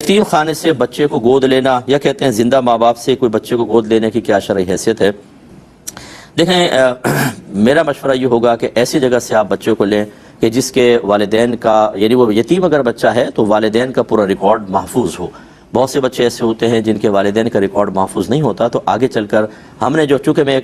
यतीम खाने से बच्चे को गोद लेना, या कहते हैं जिंदा माँ बाप से कोई बच्चे को गोद लेने की क्या शरई हैसियत है। देखें, मेरा मशवरा ये होगा कि ऐसी जगह से आप बच्चे को लें कि जिसके वालिदैन का, यानी वो यतीम अगर बच्चा है तो वालिदैन का पूरा रिकॉर्ड महफूज हो। बहुत से बच्चे ऐसे होते हैं जिनके वालिदैन का रिकॉर्ड महफूज नहीं होता, तो आगे चलकर हमने जो, चूँकि मैं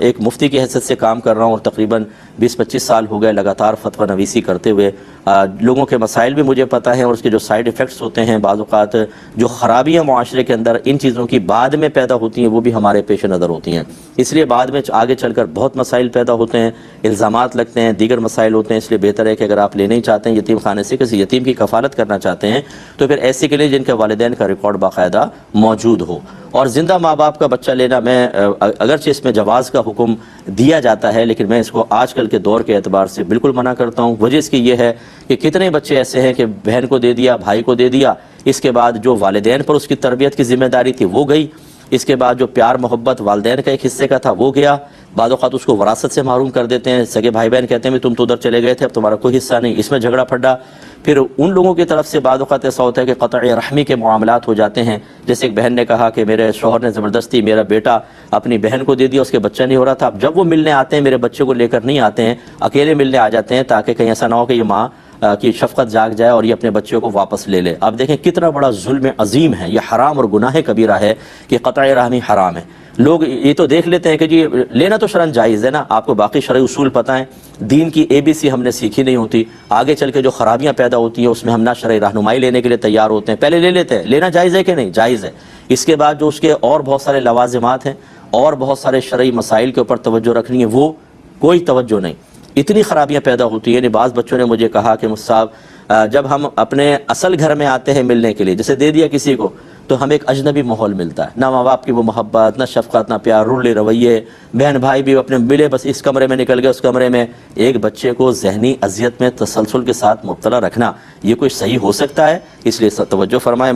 एक मुफ्ती की हैसियत से काम कर रहा हूँ और तकरीबन 20-25 साल हो गए लगातार फतवा नवीसी करते हुए, लोगों के मसाइल भी मुझे पता है और उसके जो साइड इफ़ेक्ट्स होते हैं, बाज़ औक़ात जो ख़राबियाँ मुआशरे के अंदर इन चीज़ों की बाद में पैदा होती हैं वो भी हमारे पेश नज़र होती हैं। इसलिए बाद में आगे चलकर बहुत मसाइल पैदा होते हैं, इल्ज़ामात लगते हैं, दीगर मसाइल होते हैं। इसलिए बेहतर है कि अगर आप लेना ही चाहते हैं यतीम खाने से, किसी यतीम की कफ़ालत करना चाहते हैं, तो फिर ऐसे के लिए जिनके वालिदैन का रिकॉर्ड बाकायदा मौजूद हो। और ज़िंदा माँ बाप का बच्चा लेना, मैं अगरचे इसमें जवाज़ का हुक्म दिया जाता है, लेकिन मैं इसको आजकल के दौर के एतबार से बिल्कुल मना करता हूँ। वजह इसकी ये है कि कितने बच्चे ऐसे हैं कि बहन को दे दिया, भाई को दे दिया, इसके बाद जो वालिदैन पर उसकी तरबियत की ज़िम्मेदारी थी वो गई, इसके बाद जो प्यार मोहब्बत वालिदैन का एक हिस्से का था वो गया। बाद औक़ात उसको वरासत से महरूम कर देते हैं। सगे भाई बहन कहते हैं तुम तो उधर चले गए थे, अब तुम्हारा कोई हिस्सा नहीं। इसमें झगड़ा फड्डा फिर उन लोगों की तरफ से बाद औक़ात ऐसा होता है कि क़त्अ रहमी के मामलात हो जाते हैं। जैसे एक बहन ने कहा कि मेरे शौहर ने ज़बरदस्ती मेरा बेटा अपनी बहन को दे दिया, उसके बच्चा नहीं हो रहा था। अब जब वो मिलने आते हैं मेरे बच्चे को लेकर नहीं आते हैं, अकेले मिलने आ जाते हैं, ताकि कहीं ऐसा ना हो कि ये माँ की शफ़क़त जाग जाए और ये अपने बच्चों को वापस ले ले। अब देखें कितना बड़ा जुल्म अजीम है, यह हराम और गुनाह कबीरा है कि क़त्अ रहमी हराम है। लोग ये तो देख लेते हैं कि जी लेना तो शरन जायज़ है ना, आपको बाकी शरई उसूल पता है, दीन की ABC हमने सीखी नहीं होती, आगे चल के जो ख़राबियाँ पैदा होती हैं उसमें हम ना शरई रहनुमाई लेने के लिए तैयार होते हैं, पहले ले लेते हैं। लेना जायज़ है कि नहीं? जायज़ है। इसके बाद जो उसके और बहुत सारे लवाज़िमात हैं और बहुत सारे शरई मसाइल के ऊपर तवज्जो रखनी है, वो कोई तवज्जो नहीं। इतनी ख़राबियाँ पैदा होती हैं। बाज़ बच्चों ने मुझे कहा कि मुस्ताद, जब हम अपने असल घर में आते हैं मिलने के लिए, जैसे दे दिया किसी को, तो हमें एक अजनबी माहौल मिलता है, ना माँ बाप की वो मोहब्बत, ना शफ़क़त, ना प्यार, रुले रवैये, बहन भाई भी अपने मिले बस इस कमरे में निकल गए उस कमरे में। एक बच्चे को ज़हनी अज़ियत में तसलसल के साथ मुब्तला रखना, ये कोई सही हो सकता है? इसलिए तवज्जो फरमाएं।